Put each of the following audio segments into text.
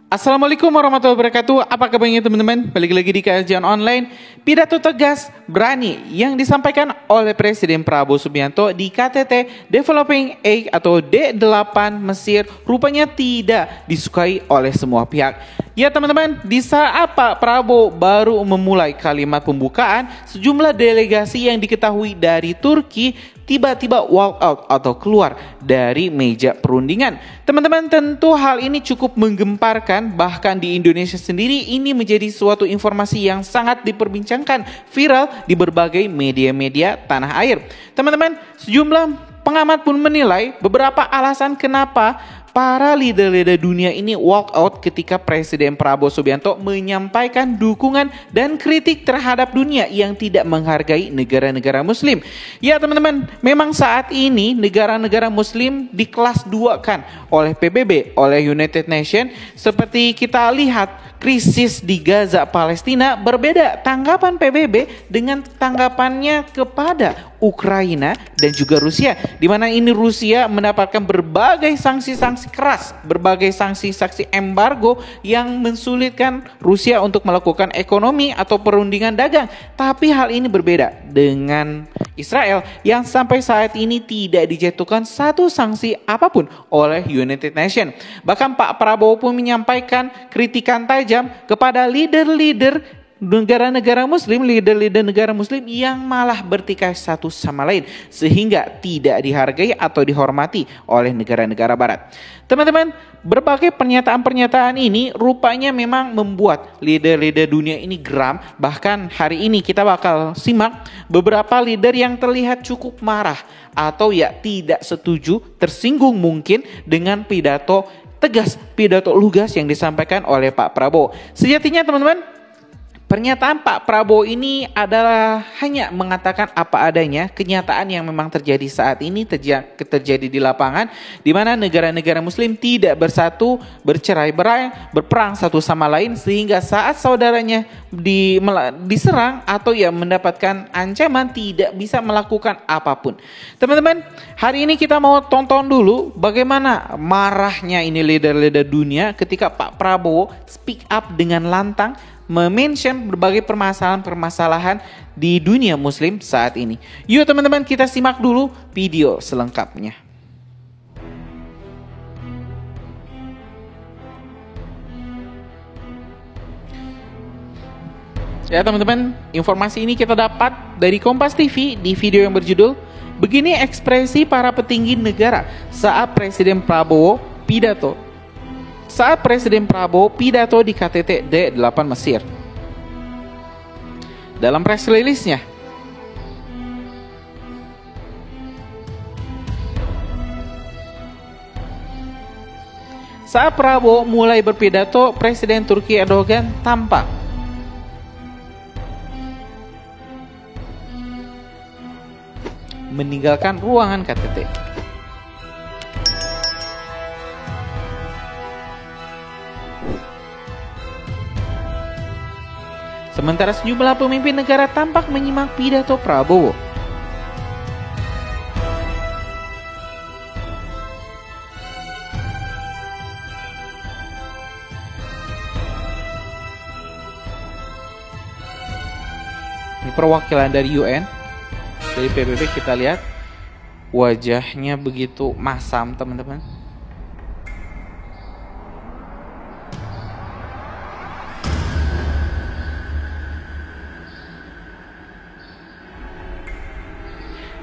Assalamualaikum warahmatullahi wabarakatuh. Apa kabarnya teman-teman? Balik lagi di kajian online. Pidato tegas, berani yang disampaikan oleh Presiden Prabowo Subianto di KTT Developing Aid atau D8 Mesir rupanya tidak disukai oleh semua pihak. Ya teman-teman, di saat Pak Prabowo baru memulai kalimat pembukaan, sejumlah delegasi yang diketahui dari Turki tiba-tiba walk out atau keluar dari meja perundingan. Teman-teman, tentu hal ini cukup menggemparkan, bahkan di Indonesia sendiri ini menjadi suatu informasi yang sangat diperbincangkan, viral di berbagai media-media tanah air. Teman-teman, sejumlah pengamat pun menilai beberapa alasan kenapa para leader-leader dunia ini walk out ketika Presiden Prabowo Subianto menyampaikan dukungan dan kritik terhadap dunia yang tidak menghargai negara-negara muslim. Ya teman-teman, memang saat ini negara-negara muslim di kelas 2 kan oleh PBB, oleh United Nations. Seperti kita lihat krisis di Gaza Palestina, berbeda tanggapan PBB dengan tanggapannya kepada Ukraina dan juga Rusia, di mana ini Rusia mendapatkan berbagai sanksi-sanksi keras, berbagai sanksi-sanksi embargo yang mensulitkan Rusia untuk melakukan ekonomi atau perundingan dagang. Tapi hal ini berbeda dengan Israel yang sampai saat ini tidak dijatuhkan satu sanksi apapun oleh United Nations. Bahkan Pak Prabowo pun menyampaikan kritikan tajam kepada leader-leader negara-negara muslim, leader-leader negara muslim yang malah bertikai satu sama lain sehingga tidak dihargai atau dihormati oleh negara-negara barat. Teman-teman, berbagai pernyataan-pernyataan ini rupanya memang membuat leader-leader dunia ini geram. Bahkan hari ini kita bakal simak beberapa leader yang terlihat cukup marah atau ya tidak setuju, tersinggung mungkin dengan pidato tegas, pidato lugas yang disampaikan oleh Pak Prabowo. Sejatinya teman-teman, pernyataan Pak Prabowo ini adalah hanya mengatakan apa adanya, kenyataan yang memang terjadi saat ini terjadi di lapangan, di mana negara-negara muslim tidak bersatu, bercerai-berai, berperang satu sama lain, sehingga saat saudaranya diserang atau ya mendapatkan ancaman tidak bisa melakukan apapun. Teman-teman, hari ini kita mau tonton dulu bagaimana marahnya ini leader-leader dunia ketika Pak Prabowo speak up dengan lantang, mention berbagai permasalahan-permasalahan di dunia muslim saat ini. Yuk teman-teman, kita simak dulu video selengkapnya. Ya teman-teman, informasi ini kita dapat dari Kompas TV di video yang berjudul "Begini Ekspresi Para Petinggi Negara Saat Presiden Prabowo Pidato di KTT D8 Mesir." Dalam press release-nya, saat Prabowo mulai berpidato, Presiden Turki Erdogan tampak meninggalkan ruangan KTT. Sementara sejumlah pemimpin negara tampak menyimak pidato Prabowo. Ini perwakilan dari UN, dari PBB, kita lihat wajahnya begitu masam teman-teman.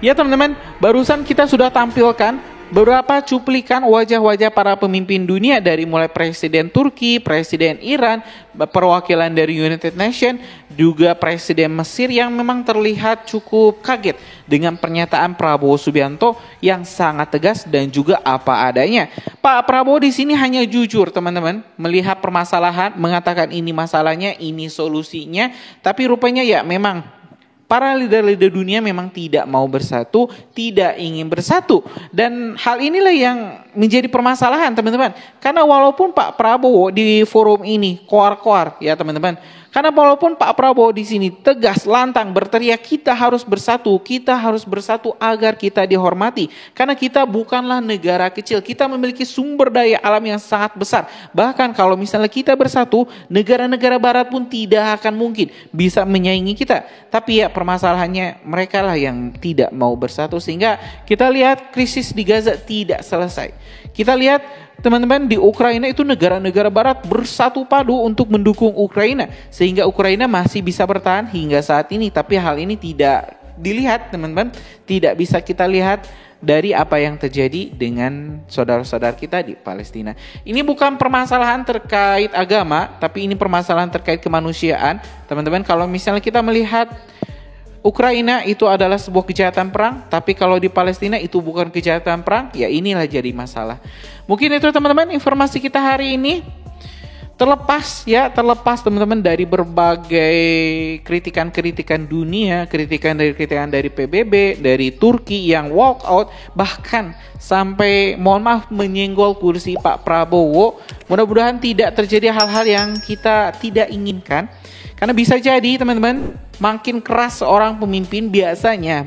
Ya teman-teman, barusan kita sudah tampilkan beberapa cuplikan wajah-wajah para pemimpin dunia, dari mulai Presiden Turki, Presiden Iran, perwakilan dari United Nations, juga Presiden Mesir yang memang terlihat cukup kaget dengan pernyataan Prabowo Subianto yang sangat tegas dan juga apa adanya. Pak Prabowo di sini hanya jujur teman-teman, melihat permasalahan, mengatakan ini masalahnya, ini solusinya, tapi rupanya ya memang para leader-leader dunia memang tidak mau bersatu, tidak ingin bersatu. Dan hal inilah yang menjadi permasalahan teman-teman. Karena walaupun Pak Prabowo di forum ini koar-koar ya teman-teman. Karena walaupun Pak Prabowo di sini tegas, lantang berteriak kita harus bersatu agar kita dihormati. Karena kita bukanlah negara kecil, kita memiliki sumber daya alam yang sangat besar. Bahkan kalau misalnya kita bersatu, negara-negara barat pun tidak akan mungkin bisa menyaingi kita. Tapi ya permasalahannya mereka lah yang tidak mau bersatu, sehingga kita lihat krisis di Gaza tidak selesai. Kita lihat teman-teman di Ukraina itu negara-negara barat bersatu padu untuk mendukung Ukraina sehingga Ukraina masih bisa bertahan hingga saat ini. Tapi hal ini tidak dilihat teman-teman, tidak bisa kita lihat dari apa yang terjadi dengan saudara-saudara kita di Palestina. Ini bukan permasalahan terkait agama, tapi ini permasalahan terkait kemanusiaan. Teman-teman, kalau misalnya kita melihat Ukraina itu adalah sebuah kejahatan perang, tapi kalau di Palestina itu bukan kejahatan perang, ya inilah jadi masalah. Mungkin itu teman-teman informasi kita hari ini. Terlepas teman-teman dari berbagai kritikan-kritikan dunia, kritikan dari PBB, dari Turki yang walk out, bahkan sampai mohon maaf menyenggol kursi Pak Prabowo. Mudah-mudahan tidak terjadi hal-hal yang kita tidak inginkan. Karena bisa jadi teman-teman, makin keras seorang pemimpin biasanya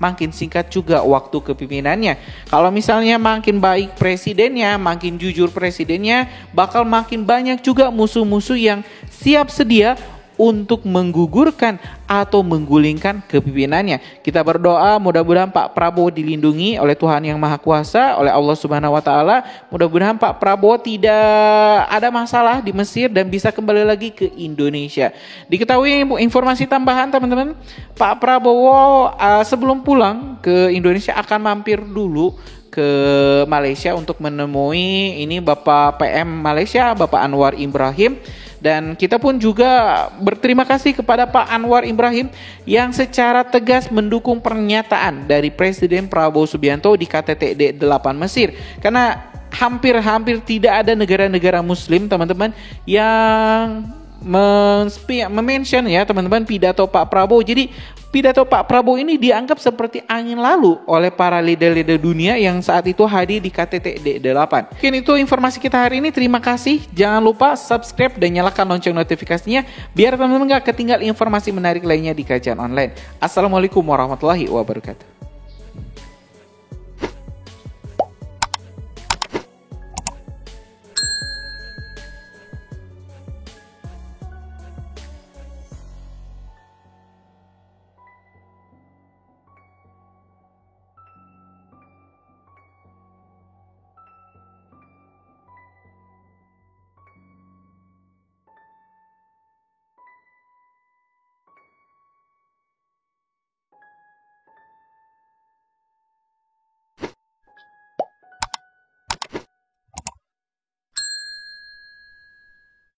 makin singkat juga waktu kepemimpinannya. Kalau misalnya makin baik presidennya, makin jujur presidennya, bakal makin banyak juga musuh-musuh yang siap sedia untuk menggugurkan atau menggulingkan kepemimpinannya. Kita berdoa mudah-mudahan Pak Prabowo dilindungi oleh Tuhan Yang Maha Kuasa, oleh Allah Subhanahu wa taala. Mudah-mudahan Pak Prabowo tidak ada masalah di Mesir dan bisa kembali lagi ke Indonesia. Diketahui informasi tambahan teman-teman, Pak Prabowo sebelum pulang ke Indonesia akan mampir dulu ke Malaysia untuk menemui ini Bapak PM Malaysia, Bapak Anwar Ibrahim. Dan kita pun juga berterima kasih kepada Pak Anwar Ibrahim yang secara tegas mendukung pernyataan dari Presiden Prabowo Subianto di KTT D8 Mesir. Karena hampir tidak ada negara-negara muslim teman-teman yang mention ya teman-teman pidato Pak Prabowo. Jadi pidato Pak Prabowo ini dianggap seperti angin lalu oleh para leader-leader dunia yang saat itu hadir di KTT D8. Mungkin itu informasi kita hari ini. Terima kasih. Jangan lupa subscribe dan nyalakan lonceng notifikasinya biar teman-teman gak ketinggal informasi menarik lainnya di Kajian Online. Assalamualaikum warahmatullahi wabarakatuh.